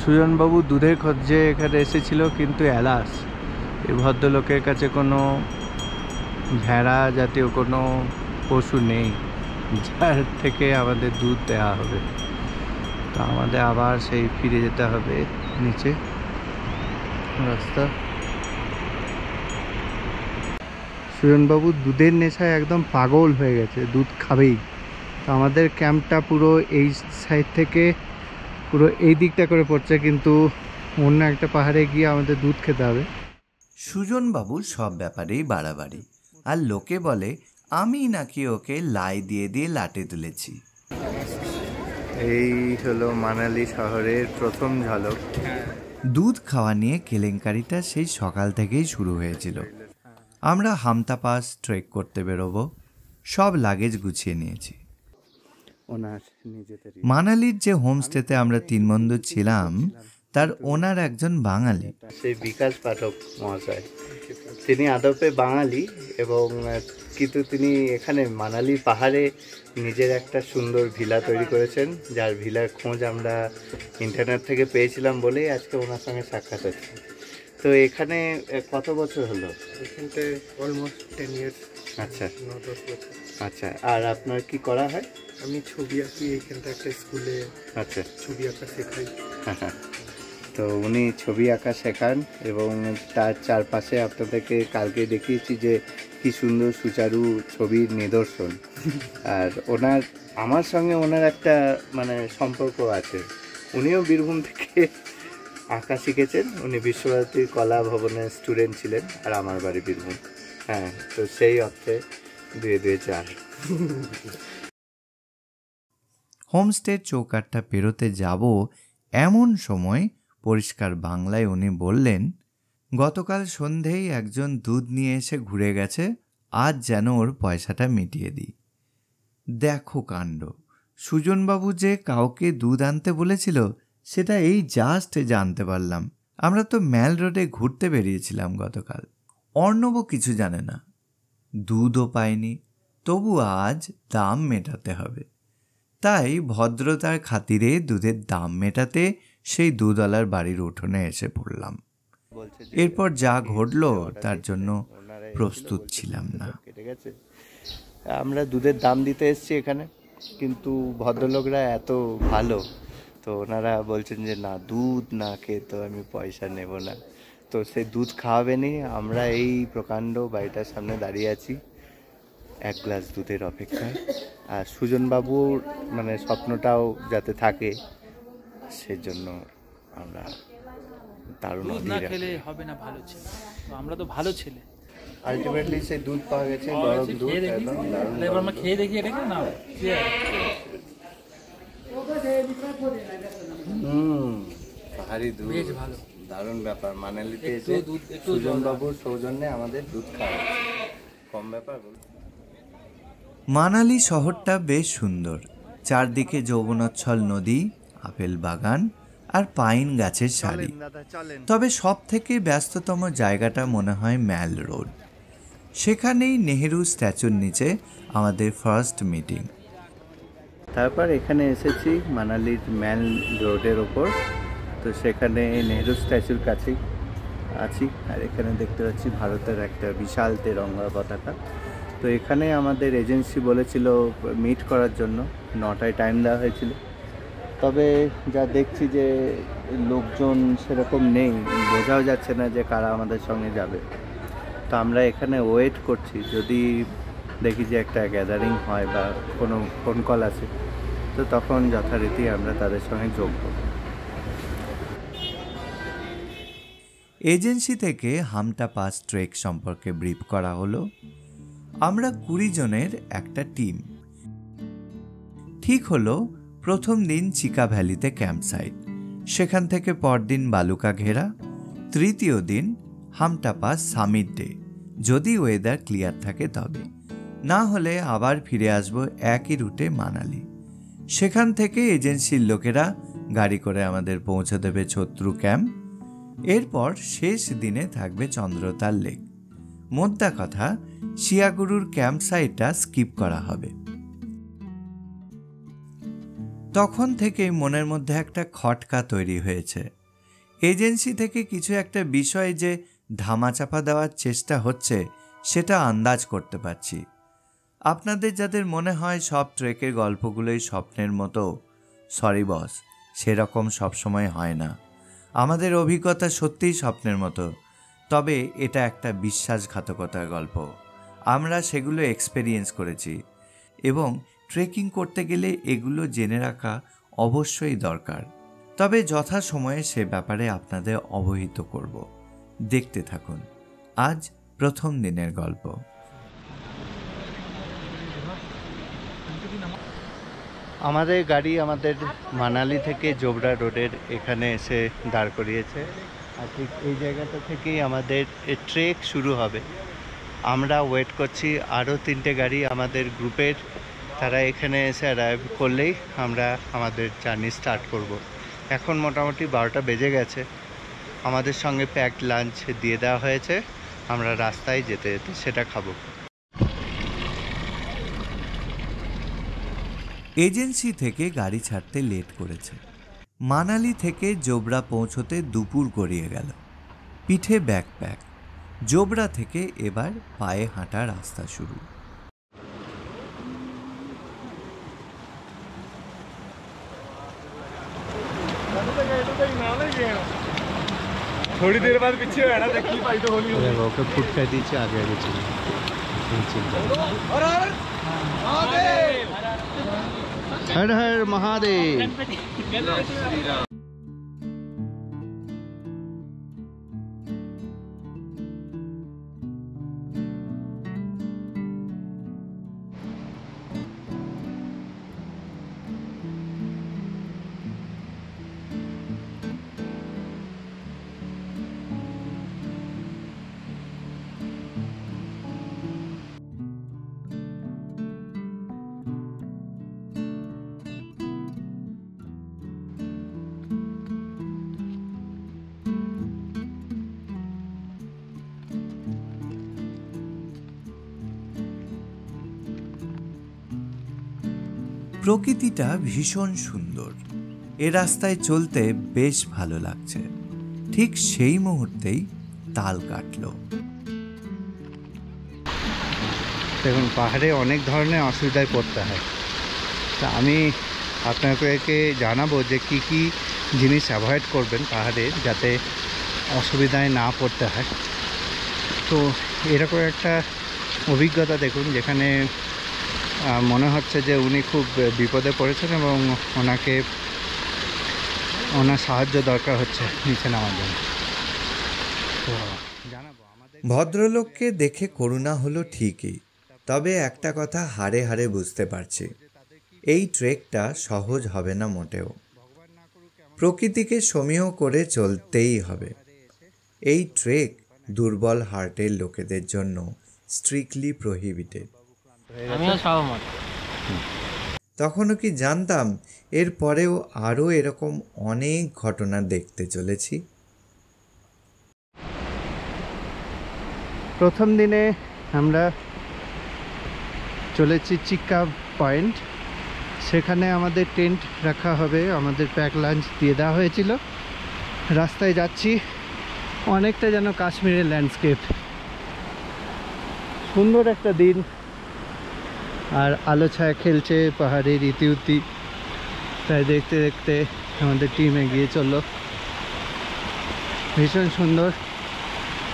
সুজনবাবু দুধের খোঁজে এখানে এসেছিল, কিন্তু অ্যালাস এই ভদ্রলোকের কাছে কোনো ভেড়া জাতীয় কোনো পশু নেই যার থেকে আমাদের দুধ দেওয়া হবে। তো আমাদের আবার সেই ফিরে যেতে হবে নিচে রাস্তা। সুজনবাবু দুধের নেশায় একদম পাগল হয়ে গেছে, দুধ খাবেই। তো আমাদের ক্যাম্পটা পুরো এই সাইড থেকে পুরো এই দিকটা করে পড়ছে, কিন্তু অন্য একটা পাহাড়ে গিয়ে আমাদের দুধ খেতে হবে। সুজনবাবুর সব ব্যাপারেই বাড়াবাড়ি, আর লোকে বলে আমি নাকি ওকে লাই দিয়ে দিয়ে লাটে তুলেছি। এই হলো মানালি শহরের প্রথম ঝলক। দুধ খাওয়া নিয়ে কেলেঙ্কারিটা সেই সকাল থেকেই শুরু হয়েছিল। আমরা হামতা পাস ট্রেক করতে বেরোবো, সব লাগেজ গুছিয়ে নিয়েছি। মানালির যে হোমস্টেতে আমরা 3 বন্ধু ছিলাম তার ওনার একজন বাঙালি, সেই বিকাশ পাঠক মহাশয়। তিনি আদপে বাঙালি, এবং কিন্তু তিনি এখানে মানালি পাহাড়ে নিজের একটা সুন্দর ভিলা তৈরি করেছেন, যার ভিলার খোঁজ আমরা ইন্টারনেট থেকে পেয়েছিলাম বলেই আজকে ওনার সঙ্গে সাক্ষাৎ হচ্ছে। তো এখানে কত বছর হলো? এখানতে অলমোস্ট 10 ইয়ার্স। আচ্ছা, 9-10 বছর। আচ্ছা। আর আপনার কি করা হয়? আমি ছবি আঁকি, এখানটা একটা স্কুলে আচ্ছা, ছবি আঁকা শেখাই। তো উনি ছবি আঁকা শেখান, এবং তার চারপাশে আপনাদেরকে কালকে দেখিয়েছি যে কি সুন্দর সুচারু ছবির নিদর্শন। আর আমার সঙ্গে ওনার একটা সম্পর্ক আছে। উনিও বীরভূম থেকে আঁকা শিখেছেন। উনি বিশ্বভারতীর কলা ভবনের স্টুডেন্ট ছিলেন, আর আমার বাড়ি বীরভূম। হ্যাঁ, তো সেই অর্থে 2-2-4। হোমস্টের চৌকাঠটা পেরোতে যাব এমন সময় পরিষ্কার বাংলায় উনি বললেন, গতকাল সন্ধেই একজন দুধ নিয়ে এসে ঘুরে গেছে, আজ যেন ওর পয়সাটা মিটিয়ে দিই। দেখো কাণ্ড, সুজনবাবু যে কাউকে দুধ আনতে বলেছিল সেটা এই জাস্ট জানতে পারলাম। আমরা তো ম্যাল রোডে ঘুরতে বেরিয়েছিলাম গতকাল। অর্ণবও কিছু জানে না, দুধও পায়নি, তবু আজ দাম মেটাতে হবে। তাই ভদ্রতার খাতিরে দুধের দাম মেটাতে সেই দুধওয়ালার বাড়ির উঠোনে এসে পড়লাম। এরপর যা ঘটলো তার জন্য প্রস্তুত ছিলাম না। আমরা দুধের দাম দিতে এসেছি এখানে, কিন্তু ভদ্রলোকরা এত ভালো, তো ওনারা বলছেন যে না, দুধ না খেয়ে তো আমি পয়সা নেব না। তো সেই দুধ খাওয়াবেনি। আমরা এই প্রকাণ্ড বাড়িটার সামনে দাঁড়িয়ে আছি 1 গ্লাস দুধের অপেক্ষায়। আর সুজনবাবুর স্বপ্নটাও যাতে থাকে, সেজন্য আমরা দারুণ খেলে হবে না, ভালো ছেলে আমরা তো ভালো ছেলে। আলটিমেটলি সেই দুধ পাওয়া গেছে, গরম দুধ। এবার আমরা খেয়ে দেখি এটাকে না। ভারী দুধ, বেশ ভালো, দারুণ ব্যাপার। মানালিতে এসে সুজনবাবুর সৌজন্যে আমাদের দুধ খাওয়া, কম ব্যাপার। মানালি শহরটা বেশ সুন্দর, চারদিকে যৌবনোচ্ছল নদী, আপেল বাগান আর পাইন গাছের সারি। তবে সব থেকে ব্যস্ততম জায়গাটা মনে হয় ম্যাল রোড। সেখানেই নেহেরু স্ট্যাচুর নিচে আমাদের ফার্স্ট মিটিং। তারপর এখানে এসেছি মানালির ম্যাল রোডের ওপর। তো সেখানে নেহেরু স্ট্যাচুর কাছেই আছি, আর এখানে দেখতে পাচ্ছি ভারতের একটা বিশাল তেরঙ্গা পতাকা। তো এখানে আমাদের এজেন্সি বলেছিল মিট করার জন্য, 9টায় টাইম দেওয়া হয়েছিল। তবে যা দেখছি যে লোকজন সেরকম নেই, বোঝাও যাচ্ছে না যে কারা আমাদের সঙ্গে যাবে। তো আমরা এখানে ওয়েট করছি, যদি দেখি যে একটা গ্যাদারিং হয় বা কোনো ফোন কল আসে, তো তখন যথারীতি আমরা তাদের সঙ্গে যোগ করব। এজেন্সি থেকে হামটা পাস ট্রেক সম্পর্কে ব্রিফ করা হলো। আমরা 20 জনের একটা টিম। ঠিক হলো প্রথম দিন চিকা ভ্যালিতে ক্যাম্প সাইট, সেখান থেকে পরদিন বালুকা ঘেরা, তৃতীয় দিন হামটা পাস সামিট ডে, যদি ওয়েদার ক্লিয়ার থাকে তবে, না হলে আবার ফিরে আসবো একই রুটে মানালি। সেখান থেকে এজেন্সির লোকেরা গাড়ি করে আমাদের পৌঁছে দেবে ছত্রু ক্যাম্প। এরপর শেষ দিনে থাকবে চন্দ্রতাল লেক। মোদ্দা কথা, শিয়াগুরুর ক্যাম্প সাইটটা স্কিপ করা হবে। তখন থেকেই মনের মধ্যে একটা খটকা তৈরি হয়েছে। এজেন্সি থেকে কিছু একটা বিষয় যে ধামাচাপা দেওয়ার চেষ্টা হচ্ছে সেটা আন্দাজ করতে পারছি। আপনাদের যাদের মনে হয় সব ট্রেকের গল্পগুলোই স্বপ্নের মতো, সরি বস, সেরকম সবসময় হয় না। আমাদের অভিজ্ঞতা সত্যিই স্বপ্নের মতো, তবে এটা একটা বিশ্বাসঘাতকতার গল্প। আমরা সেগুলো এক্সপেরিয়েন্স করেছি এবং ট্রেকিং করতে গেলে এগুলো জেনে রাখা অবশ্যই দরকার। তবে যথাসময়ে সে ব্যাপারে আপনাদের অবহিত করব। দেখতে থাকুন আজ প্রথম দিনের গল্প। আমাদের গাড়ি আমাদের মানালি থেকে জোবরা রোডের এখানে এসে দাঁড় করিয়েছে, আর ঠিক এই জায়গাটা থেকেই আমাদের ট্রেক শুরু হবে। আমরা ওয়েট করছি আরও 3টে গাড়ি আমাদের গ্রুপের, তারা এখানে এসে অ্যারাইভ করলেই আমরা আমাদের জার্নি স্টার্ট করব। এখন মোটামুটি 12টা বেজে গেছে। আমাদের সঙ্গে প্যাকড লাঞ্চ দিয়ে দেওয়া হয়েছে, আমরা রাস্তায় যেতে যেতে সেটা খাবো। এজেন্সি থেকে গাড়ি ছাড়তে লেট করেছে। মানালি থেকে জোবরা পৌঁছতে দুপুর গড়িয়ে গেল। পিঠে ব্যাকপ্যাক। জোবরা থেকে এবার পায়ে হাঁটা রাস্তা শুরু। थोड़ी देर बाद पीछे है ना, देखी भाई तो होली ওকে ফুট খাই দিয়েছি, আগে আগে ছিল। हर हर महादेव। প্রকৃতিটা ভীষণ সুন্দর। এ রাস্তায় চলতে বেশ ভালো লাগছে। ঠিক সেই মুহূর্তেই তাল কাটল। দেখুন, পাহাড়ে অনেক ধরনের অসুবিধায় পড়তে হয়। তা আমি আপনাদেরকে জানাবো যে কি কি জিনিস অ্যাভয়েড করবেন পাহাড়ে, যাতে অসুবিধায় না পড়তে হয়। তো এরকম একটা অভিজ্ঞতা দেখুন, যেখানে মনে হচ্ছে যে উনি খুব বিপদে পড়েছেন এবং ওনার সাহায্য দরকার হচ্ছে নিচে নামার জন্য। তো জানাবো আমাদের ভদ্রলোককে দেখে করুণা হলো ঠিকই, তবে একটা কথা হাড়ে হাড়ে বুঝতে পারছি, এই ট্রেকটা সহজ হবে না মোটেও। প্রকৃতিকে সমীহ করে চলতেই হবে। এই ট্রেক দুর্বল হার্টের লোকেদের জন্য স্ট্রিক্টলি প্রহিবিটেড। আমিও সহমত। তখনও কি জানতাম এর পরেও আরও এরকম অনেক ঘটনা দেখতে চলেছি। প্রথম দিনে আমরা চলেছি চিক্কা পয়েন্ট। সেখানে আমাদের টেন্ট রাখা হবে, আমাদের প্যাক লাঞ্চ দিয়ে দেওয়া হয়েছিল। রাস্তায় যাচ্ছি, অনেকটা যেন কাশ্মীরের ল্যান্ডস্কেপ। সুন্দর একটা দিন, আর আলো ছায়া খেলছে পাহাড়ের ইতিউতি। তাই দেখতে দেখতে আমাদের টিম এগিয়ে চললো। ভীষণ সুন্দর,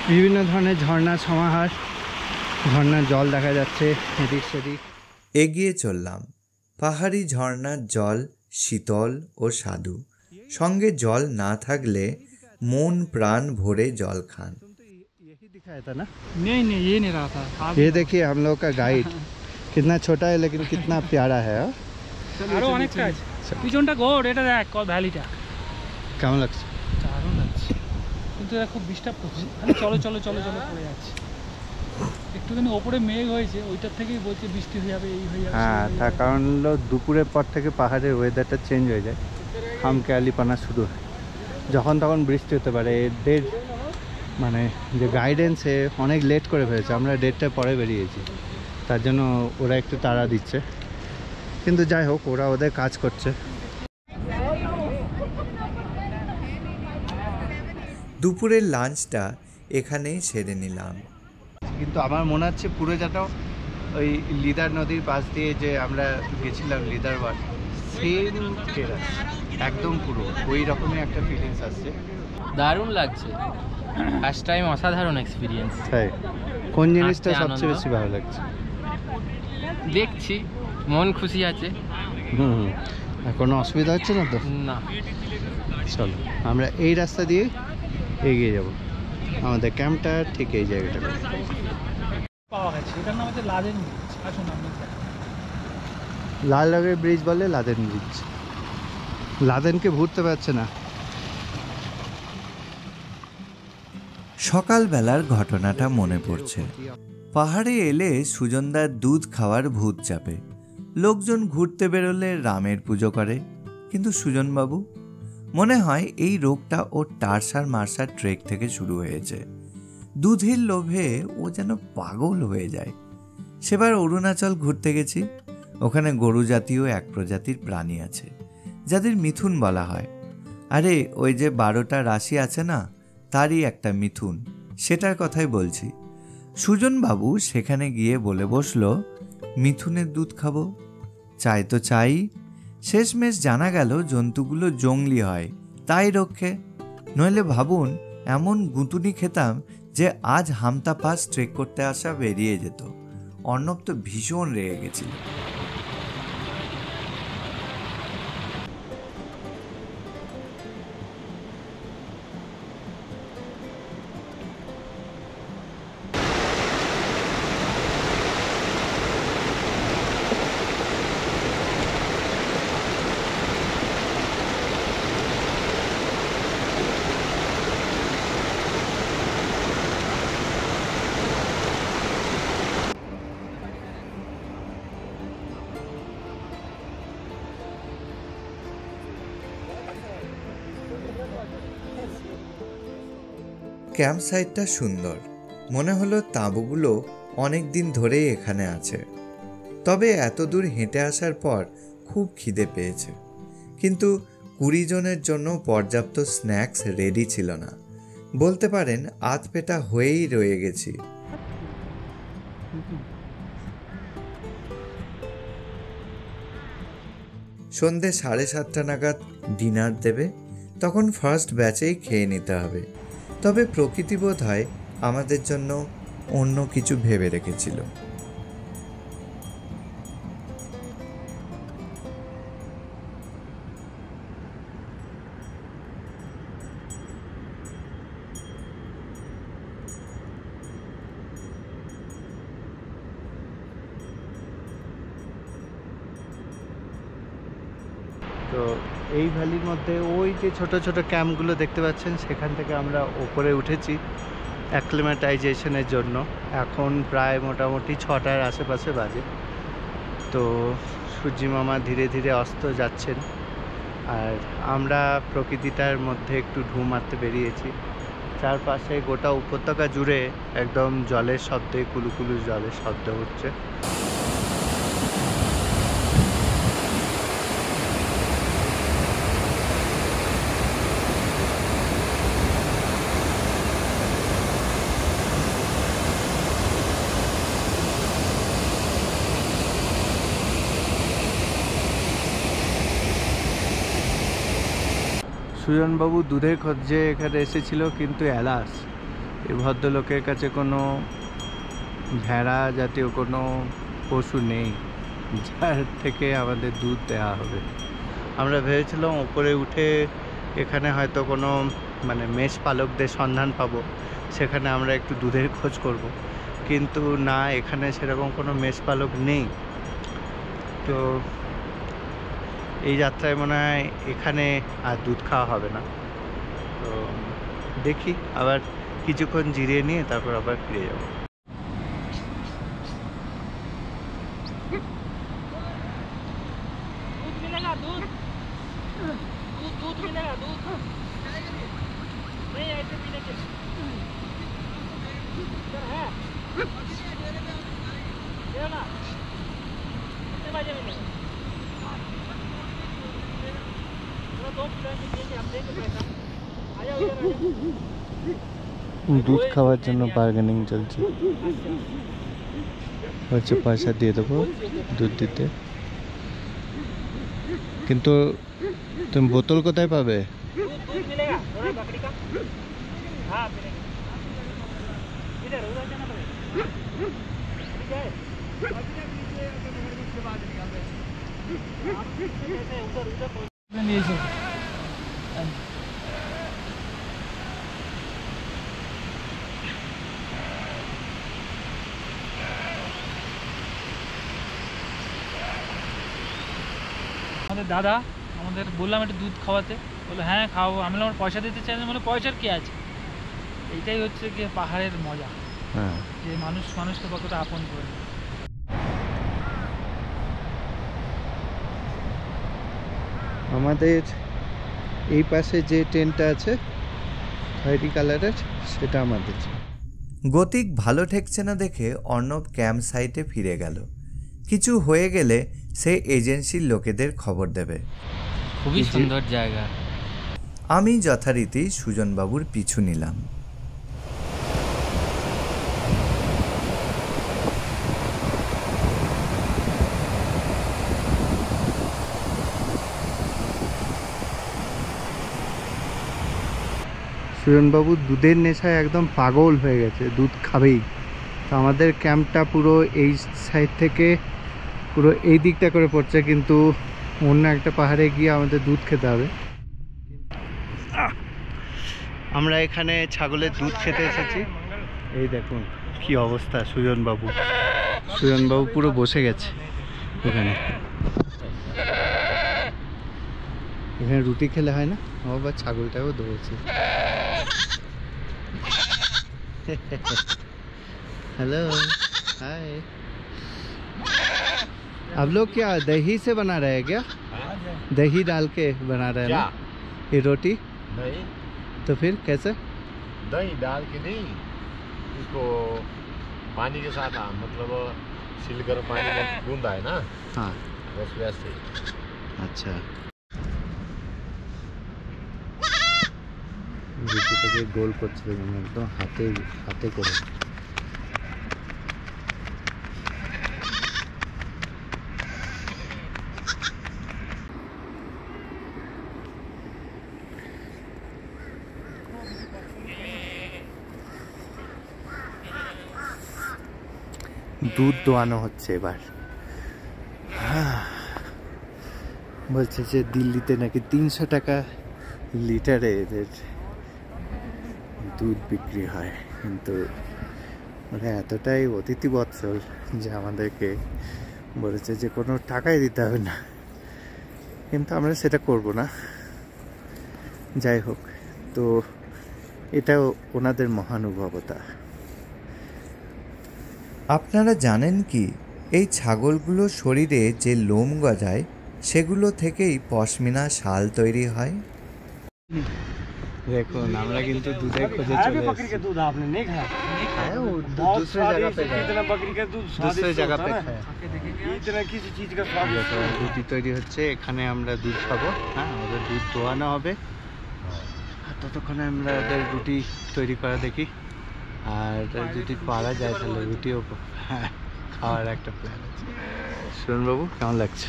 বিভিন্ন ধরনের ঝর্ণার সমাহার, ঝর্ণার জল দেখা যাচ্ছে এদিক সেদিক। এগিয়ে চললাম। পাহাড়ি ঝর্ণার জল শীতল ও স্বাদু। সঙ্গে জল না থাকলে মন প্রাণ ভরে जल खान। यही दिखाया था ना? नहीं ये नहीं रहा था। ये देखिए हम लोग का गाइड कितना छोटा है लेकिन कितना प्यारा है। আরো অনেক কাজ। পিছনটা গোড, এটা দেখ ভ্যালিটা কেমন লাগছে? দারুণ লাগছে, কিন্তু খুব ডিস্টার্ব করছে। খালি চলো চলো চলো চলো করে যাচ্ছে। একটুখানি ওপরে মেঘ হয়েছে, ওইটার থেকেই বলছে বৃষ্টি হয়ে যাবে, এই হয়ে যাবে। হ্যাঁ, তার কারণ হলো দুপুরের পর থেকে পাহাড়ের ওয়েদারটা চেঞ্জ হয়ে যায়, খামখেয়ালিপনা শুরু হয়। যখন তখন বৃষ্টি হতে পারে। ডেট মানে যে গাইডেন্সে অনেক লেট করে ফেলেছে, আমরা ডেটটা পরে বেরিয়েছি, তার জন্য ওরা একটু তাড়া দিচ্ছে। কিন্তু যাই হোক, ওরা ওদের কাজ করছে। দুপুরের লাঞ্চটা এখানেই সেরে নিলাম। কিন্তু আমার মনে হচ্ছে পুরো যেন ওই লিদার নদীর পাশ দিয়ে যে আমরা গেছিলাম লিদারওয়াট, সেম টেরাস একদম পুরো ওই রকমই একটা ফিলিংস আসছে। দারুণ লাগছে, ফার্স্ট টাইম অসাধারণ এক্সপিরিয়েন্স। তাই কোন জিনিসটা হাঁটতে সবচেয়ে আনন্দ। বেশি ভালো লাগছে? দেখছি মন খুশি আছে। আর কোনো অসুবিধা হচ্ছে না তো? না, চলো আমরা এই রাস্তা দিয়ে এগিয়ে যাব, আমাদের ক্যাম্পটা ঠিক এই জায়গাটা। পাওয়া গেছে, এটার নাম হচ্ছে লাদেন ব্রিজ। আসুন আপনি দেখেন। লাল রঙের ব্রিজ বলে লাদেন ব্রিজ। লাদেনকে ভুলতে পারছে না। সকালবেলার ঘটনাটা মনে পড়ছে। পাহাড়ে এলে সুজনদার দুধ খাওয়ার ভূত চাপে। লোকজন ঘুরতে বেরোলে রামের পুজো করে, কিন্তু সুজনবাবু মনে হয় এই রোগটা ওর টারসার মার্সার ট্রেক থেকে শুরু হয়েছে। দুধের লোভে ও যেন পাগল হয়ে যায়। সেবার অরুণাচল ঘুরতে গেছি, ওখানে গরু জাতীয় এক প্রজাতির প্রাণী আছে যাদের মিথুন বলা হয়। আরে ওই যে 12টা রাশি আছে না, তারই একটা মিথুন, সেটার কথাই বলছি। সুজনবাবু সেখানে গিয়ে বলে বসলো মিথুনের দুধ খাবো। চাই তো চাই, শেষমেশ জানা গেল জন্তুগুলো জংলি হয়, তাই রক্ষে। নইলে ভাবুন এমন গুঁতুনি খেতাম যে আজ হামতা পাস ট্রেক করতে আসা বেরিয়ে যেত। অর্ণব তো ভীষণ রেগে গেছিল। ক্যাম্প সাইটটা সুন্দর, মনে হলো তাঁবুগুলো অনেক দিন ধরেই এখানে আছে। তবে এত দূর হেঁটে আসার পর খুব খিদে পেয়েছে, কিন্তু 20 জনের জন্য পর্যাপ্ত স্ন্যাক্স রেডি ছিল না। বলতে পারেন আধপেটা হয়েই রয়ে গেছি। সন্ধে 7:30 নাগাদ ডিনার দেবে, তখন ফার্স্ট ব্যাচেই খেয়ে নিতে হবে। তবে প্রকৃতি বোধ হয় আমাদের জন্য অন্য কিছু ভেবে রেখেছিল। তো এই ভ্যালির মধ্যে ওই যে ছোট ছোট ক্যাম্পগুলো দেখতে পাচ্ছেন, সেখান থেকে আমরা ওপরে উঠেছি অ্যাক্লিমেটাইজেশনের জন্য। এখন প্রায় মোটামুটি 6টার আশেপাশে বাজে। তো সূর্যি মামা ধীরে ধীরে অস্ত যাচ্ছেন, আর আমরা প্রকৃতিটার মধ্যে একটু ঢু মারতে বেরিয়েছি। চারপাশে গোটা উপত্যকা জুড়ে একদম জলের শব্দে, কুলুকুলু জলের শব্দ হচ্ছে। সুজনবাবু দুধের খোঁজে এখানে এসেছিল, কিন্তু অ্যালাস এই ভদ্রলোকের কাছে কোনো ভেড়া জাতীয় কোনো পশু নেই যার থেকে আমাদের দুধ দেওয়া হবে। আমরা ভেবেছিলাম উপরে উঠে এখানে হয়তো কোনো মেষ পালকদের সন্ধান পাবো, সেখানে আমরা একটু দুধের খোঁজ করব, কিন্তু না, এখানে সেরকম কোনো মেষ পালক নেই। তো এই যাত্রায় মনে হয় এখানে আর দুধ খাওয়া হবে না। তো দেখি, আবার কিছুক্ষণ জিরিয়ে নিয়ে তারপর আবার ফিরে যাব। দুধ খাওয়ার জন্য বার্গেনিং চলছে, হচ্ছে পয়সা দিয়ে দেবো দুধ দিতে, কিন্তু তুমি বোতল কোথায় পাবে? নিয়েছে আমাদের দাদা, আমাদের বললাম একটু দুধ খাওয়াতে, বললো হ্যাঁ খাওয়াবো। আমি আমার পয়সা দিতে চাই না, মানে পয়সার কি আছে, এইটাই হচ্ছে কি পাহাড়ের মজা, হ্যাঁ, যে মানুষ মানুষকে কতটা আপন করে। আমাদের এই পাশে যে টেন্টটা আছে খয়েরি কালারের, সেটা আমাদের। গতিক ভালো ঠেকছে না দেখে অর্ণব ক্যাম্প সাইটে ফিরে গেল। কিছু হয়ে গেলে সে এজেন্সির লোকেদের খবর দেবে। খুবই সুন্দর জায়গা। আমি যথারীতি সুজনবাবুর পিছু নিলাম। সুজনবাবু দুধের নেশায় একদম পাগল হয়ে গেছে, দুধ খাবেই। তো আমাদের ক্যাম্পটা পুরো এই সাইড থেকে পুরো এই দিকটা করে পড়ছে, কিন্তু অন্য একটা পাহাড়ে গিয়ে আমাদের দুধ খেতে হবে। আমরা এখানে ছাগলের দুধ খেতে এসেছি। এই দেখুন কি অবস্থা, সুজনবাবু পুরো বসে গেছে এখানে। এখানে রুটি খেলে হয় না, আবার ছাগলটাও দৌড়ছে। हेलो, हाय। आप लोग क्या दही से बना रहे हैं क्या? दही डाल के बना रहे हैं ना ये रोटी? नहीं, तो फिर कैसे? दही डाल के नहीं, इसको पानी के साथ मतलब सिलकर पानी में गूंदा है ना, हाँ, बस वैसे। अच्छा। রুটিটাকে গোল করছে একদম হাতে করে। দুধ দোয়ানো হচ্ছে এবার। বলছে যে দিল্লিতে নাকি 300 টাকা লিটারে এদের দুধ বিক্রি হয়, কিন্তু ওরা এতটাই অতিথি বৎসল যে আমাদেরকে বলেছে যে কোনো টাকাই দিতে হবে না, কিন্তু আমরা সেটা করব না। যাই হোক, তো এটাও ওনাদের মহানুভবতা। আপনারা জানেন কি, এই ছাগলগুলো শরীরে যে লোম গজায় সেগুলো থেকেই পশমিনা শাল তৈরি হয়। দেখুন আমরা কিন্তু দুধের খোঁজে চলে बकरी का दूध आपने नहीं खाया? खाया, वो बहुत दूसरे जगह पे स्वादिष्ट, इतना बकरी का दूध दूसरे स्वादिष्ट जगह होता पे है ना, खाया। इतना किसी चीज का स्वादिष्ट দেখো, রুটি তৈরি হচ্ছে, এখানে আমরা দুধ খাবো। হ্যাঁ, ওদের দুধ দোয়ানো হবে, আর ততক্ষণে আমরা ওদের রুটি তৈরি করা দেখি। আর যদি পারা যায় তাহলে রুটিও খাওয়ার একটা প্ল্যান আছে। সুরনবাবু কেমন লাগছে?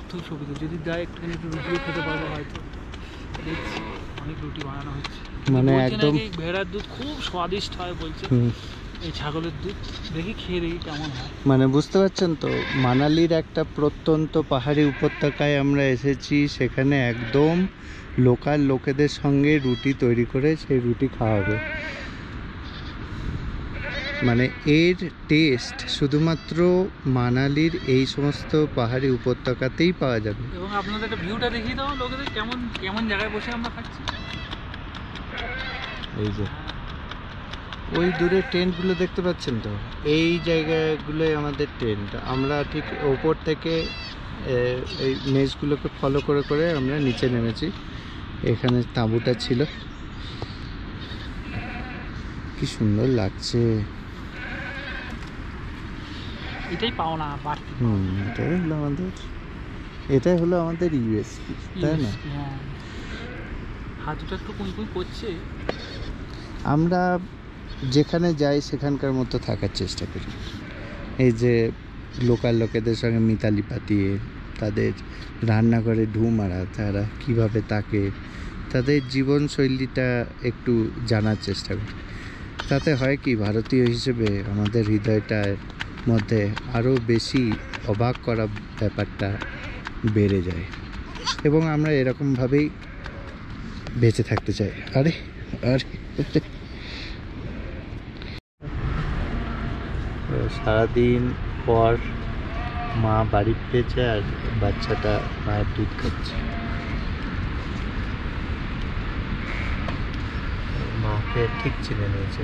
তো ছবি তো যদি দেয় একটুখানি একটু রুটিও খেতে পারবো হয়তো। দেখছি অনেক রুটি বানানো হচ্ছে, মানে বলছে একদম নাকি ভেড়ার দুধ খুব স্বাদিষ্ট হয় বলছে, এই ছাগলের দুধ দেখি খেয়ে দেখি কেমন হয়। মানে বুঝতে পারছেন তো, মানালির একটা প্রত্যন্ত পাহাড়ি উপত্যকায় আমরা এসেছি, সেখানে একদম লোকাল লোকেদের সঙ্গে রুটি তৈরি করে সেই রুটি খাওয়া হবে। মানে এর টেস্ট শুধুমাত্র মানালির এই সমস্ত পাহাড়ি উপত্যকাতেই পাওয়া যাবে। এবং আপনাদের একটা ভিউটা দেখিয়ে দাও লোকেদের, কেমন কেমন জায়গায় বসে আমরা খাচ্ছি। এই যে ওই দূরে টেন্টগুলো দেখতে পাচ্ছেন তো, এই জায়গাগুলোই আমাদের টেন্ট। আমরা ঠিক ওপর থেকে এই মেজগুলোকে ফলো করে করে আমরা নিচে নেমেছি। এখানে তাঁবুটা ছিল, কি সুন্দর লাগছে। এটাই পাওনা বাড়তি। এটাই হলো আমাদের ইউএসপি, তাই না? হাঁটুটা একটু কুঁই কুঁই করছে। আমরা যেখানে যাই সেখানকার মতো থাকার চেষ্টা করি। এই যে লোকাল লোকেদের সঙ্গে মিতালি পাতিয়ে, তাদের রান্নাঘরে ঢু মারা, তারা কীভাবে থাকে, তাদের জীবনশৈলীটা একটু জানার চেষ্টা করি। তাতে হয় কি, ভারতীয় হিসেবে আমাদের হৃদয়টার মধ্যে আরও বেশি অবাক করা ব্যাপারটা বেড়ে যায় এবং আমরা এরকমভাবেই বেঁচে থাকতে চাই। আরে আরে সারাদিন পর মা বাড়ি ফিরেছে আর বাচ্চাটা মায়ের দুধ খাচ্ছে। মাকে ঠিক চিনে নিয়েছে।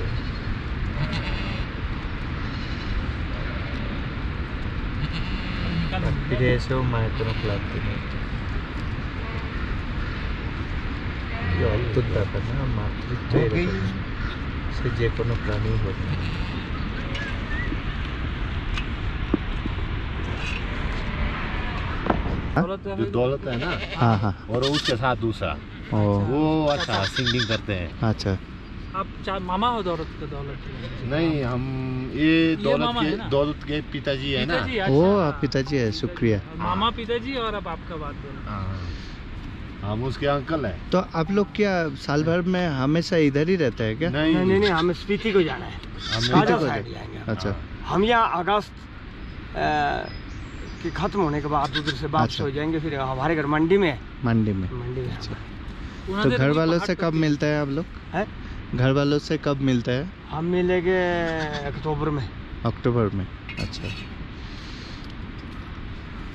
ফিরে এসেও মায়ের কোনো ক্লান্তি নেই। কি অদ্ভুত ব্যাপার না, মাতৃত্ব এরকম, সে যে কোনো প্রাণী হোক। जो दौलत है ना, हाँ हाँ और उसके साथ दूसरा ओ वो अच्छा सिंगिंग करते हैं। अच्छा। आप मामा हो दौलत के? दौलत नहीं, हम ये मामा है ना? दौलत के पिताजी है ना। पिताजी, वो अच्छा। आप पिताजी है, शुक्रिया। मामा पिताजी और अब आपका बात बोलो। हाँ, हम उसके अंकल हैं। तो आप लोग क्या साल भर में हमेशा इधर ही रहते हैं क्या? नहीं नहीं नहीं, हमें स्पीति को जाना है। हम राजा को साइड जाना। जाएंगे। अच्छा हम यहाँ अगस्त कि खत्म होने के बाद उधर से वापस अच्छा। हो जाएंगे। फिर हमारे घर मंडी में है। मंडी में। मंडी में अच्छा। तो उन्होंने घर तो वालों पहाड़ से पे कब भी- मिलते हैं आप लोग? है। घर वालों से कब मिलते हैं? हम मिलेंगे अक्टूबर में। अक्टूबर में। अच्छा।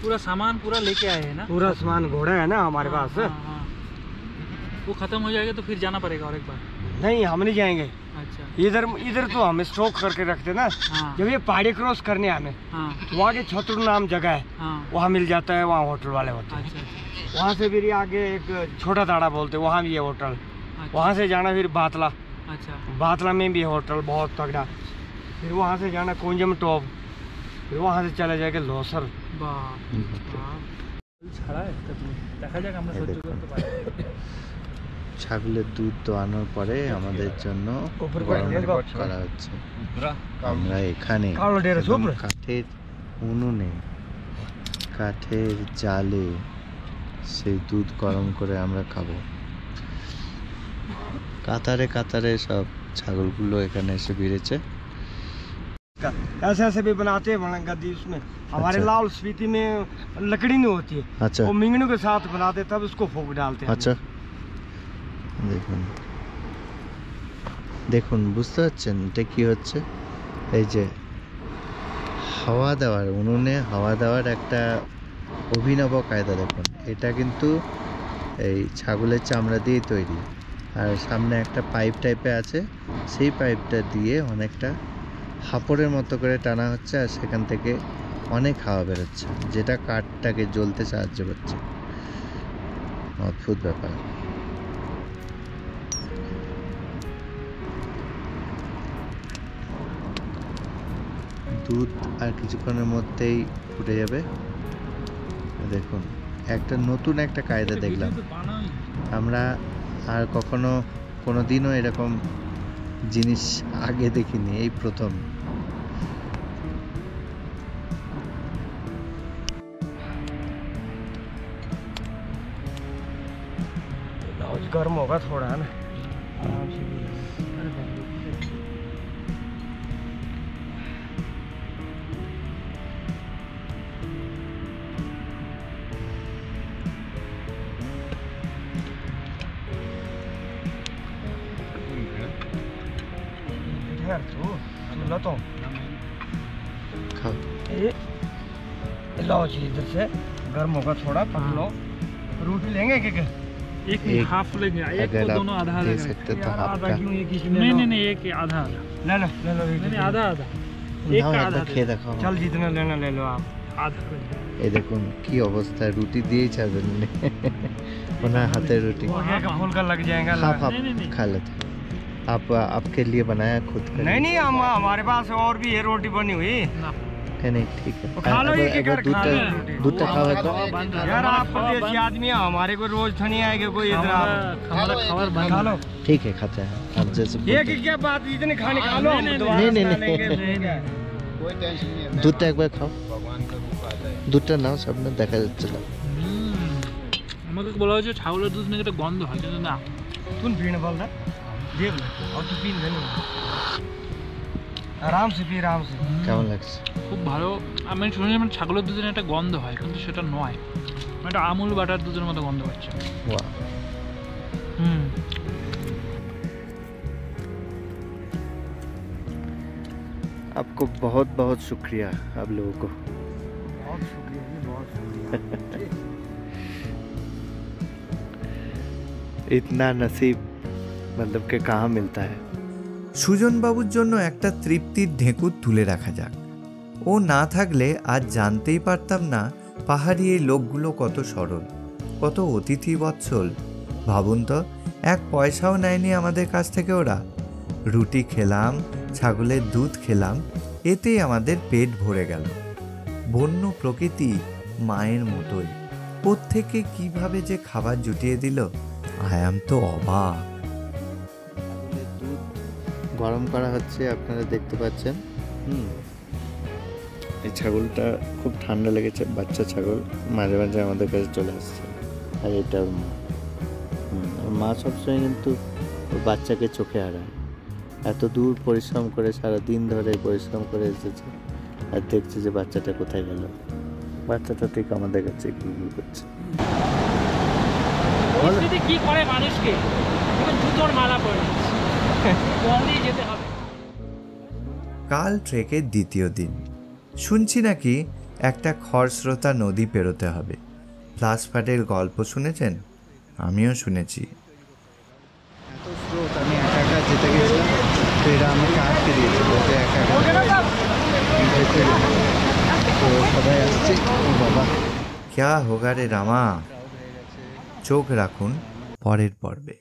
पूरा सामान पूरा लेके आए हैं ना? पूरा सामान घोड़ा है ना हमारे पास। हाँ, हाँ। वो खत्म हो जाएगा तो फिर जाना पड़ेगा और एक बार। नहीं, हम नहीं जाएंगे। अच्छा। इधर इधर तो हम स्टॉक करके रखते ना। हाँ जब ये पहाड़ी क्रॉस करने हमें, हाँ तो वहाँ के छतुर नाम जगह है, हाँ। वहाँ मिल जाता है। वहाँ होटल वाले होते हैं। अच्छा अच्छा वहाँ से फिर ये आगे एक छोटा ताड़ा बोलते हैं, वहाँ भी है होटल। अच्छा। वहाँ से जाना फिर बातला। अच्छा बातला में भी है होटल बहुत तगड़ा। फिर वहाँ से जाना कुंजम टॉप। फिर वहाँ से चले जाएंगे लोसर। বাহ ছাড়া একটা দেখা যাক আমরা সহ্য করতে পারি। ছাগলের দুধ দোয়ানোর পরে আমাদের জন্য গরম করা হচ্ছে। আমরা এখানে কালো ডেরা একদম সুপ্র। কাঠের উনুনে, কাঠের জালে সেই দুধ গরম করে আমরা খাবো। কাতারে কাতারে সব ছাগলগুলো এখানে এসে ভিড়েছে। ऐसे ऐसे भी बनाते हैं बना गद्दी उसमें। हमारे अच्छा। लाल स्पीति में लकड़ी नहीं होती है, अच्छा वो मिंगनों के साथ बनाते तब उसको फूक डालते हैं। আচ্ছা দেখুন দেখুন, বুঝতে পারছেন এটা কি হচ্ছে? এই যে হাওয়া দেওয়ার, উনুনে হাওয়া দেওয়ার একটা অভিনব কায়দা দেখুন। এটা কিন্তু এই ছাগলের চামড়া দিয়ে তৈরি, আর সামনে একটা পাইপ টাইপে আছে, সেই পাইপটা দিয়ে অনেকটা হাঁপড়ের মতো করে টানা হচ্ছে, আর সেখান থেকে অনেক হাওয়া বেরোচ্ছে, যেটা কাঠটাকে জ্বলতে সাহায্য করছে। অদ্ভুত ব্যাপার। দুধ আর কিছুক্ষণের মধ্যেই ফুটে যাবে। দেখুন একটা নতুন একটা কায়দা দেখলাম। আমরা আর কখনো কোনো দিনও এরকম জিনিস আগে দেখিনি, এই প্রথম। गर्म होगा थोड़ा है ना, आराम से भी। ठहर तू, सुन तो খাও। ये लाओ जी इधर से, गर्म होगा थोड़ा, पक लो। रोटी लेंगे क्या? एक एक- हाफ लेंगे, एक अगर को आप दोनों आधा दे आधा सकते तो यार, हाफ आधा का क्यों, एक ही नहीं नहीं नहीं एक आधा आधा ले लो ले लो, नहीं नहीं आधा आधा एक নাও का একবার आधा খেয়ে दे। দেখাও। चल जितना लेना ले लो आप। आधा कर दो। এই দেখুন কি অবস্থা, রুটি দিয়েই ছাড়বেন উনি। ওনার হাতের রুটি वो क्या कि फुल्का लग जाएगा। हाफ हाफ नहीं, नहीं, नहीं। खा लेते हैं। आप आपके लिए बनाया खुद का? नहीं नहीं, हम हमारे पास और भी है रोटी बनी हुई। ना नहीं ठीक है खा लो, एक एक अगर खा लो। दूध खाओ तो यार आप परदेसी आदमी है, हमारे को रोज थनी आएगा कोई इधर आप खबर बंद खा लो। ठीक है खाते हैं आप जैसे एक क्या बात, इतने खाने खा लो, हम दोबारा नहीं, खा नहीं, लेंगे। দুধটা একবার খাও দুধটা নাও সামনে দেখা যাচ্ছে না আমাকে বলা হয়েছে ছাগলের দুধ নাকি একটা গন্ধ হয়, কিন্তু না। तुम पीने बोल रहा देख ले और तू पी ले आराम से पी, आराम से। কেমন লাগছে খুব ভালো। আমি শুনেছি মানে ছাগলের দুধের একটা গন্ধ হয়, কিন্তু সেটা নয়, একটা আমুল বাটার দুধের মতো গন্ধ হচ্ছে। वाह হুম। आपको बहुत बहुत शुक्रिया आप लोगों को बहुत शुक्रिया जी, बहुत शुक्रिया। इतना नसीब मतलब कि कहाँ मिलता है সুজনবাবুর জন্য একটা তৃপ্তির ঢেঁকুর তুলে রাখা যাক। ও না থাকলে আজ জানতেই পারতাম না পাহাড়ি এই লোকগুলো কত সরল, কত অতিথি বৎসল। ভাবুন তো, এক পয়সাও নেয়নি আমাদের কাছ থেকে ওরা। রুটি খেলাম, ছাগলের দুধ খেলাম, এতেই আমাদের পেট ভরে গেল। বন্য প্রকৃতি মায়ের মতোই, ওর থেকে কিভাবে যে খাবার জুটিয়ে দিল, আয়াম তো অবাক। দুধ গরম করা হচ্ছে, আপনারা দেখতে পাচ্ছেন। এই ছাগলটা খুব ঠান্ডা লেগেছে, বাচ্চা ছাগল মাঝে মাঝে আমাদের কাছে চলে আসছে। আর এটা ওর মা। ওর মা সবসময় কিন্তু ওর বাচ্চাকে চোখে হারায়। এত দূর পরিশ্রম করে, সারা দিন ধরে পরিশ্রম করে এসেছে, আর দেখছে যে বাচ্চাটা কোথায় গেল। বাচ্চাটা ঠিক আমাদের কাছে ঘুরঘুর করছে। পরিস্থিতি কি করে মানুষকে, জুতোর মালা পরে বন্ধই যেতে হবে। কাল ট্রেকের দ্বিতীয় দিন। শুনছি নাকি একটা খরস্রোতা নদী পেরোতে হবে। ফ্লাসফাটের গল্প শুনেছেন? আমিও শুনেছি। এত স্রোত, আমি একা একা যেতে গেছিলাম, তো এরা আমাকে আটকে দিয়েছিল যে একা একা যেতে না। তো সবাই আসছে। ও বাবা, ক্যা হোগা রে রামা। চোখ রাখুন পরের পর্বে।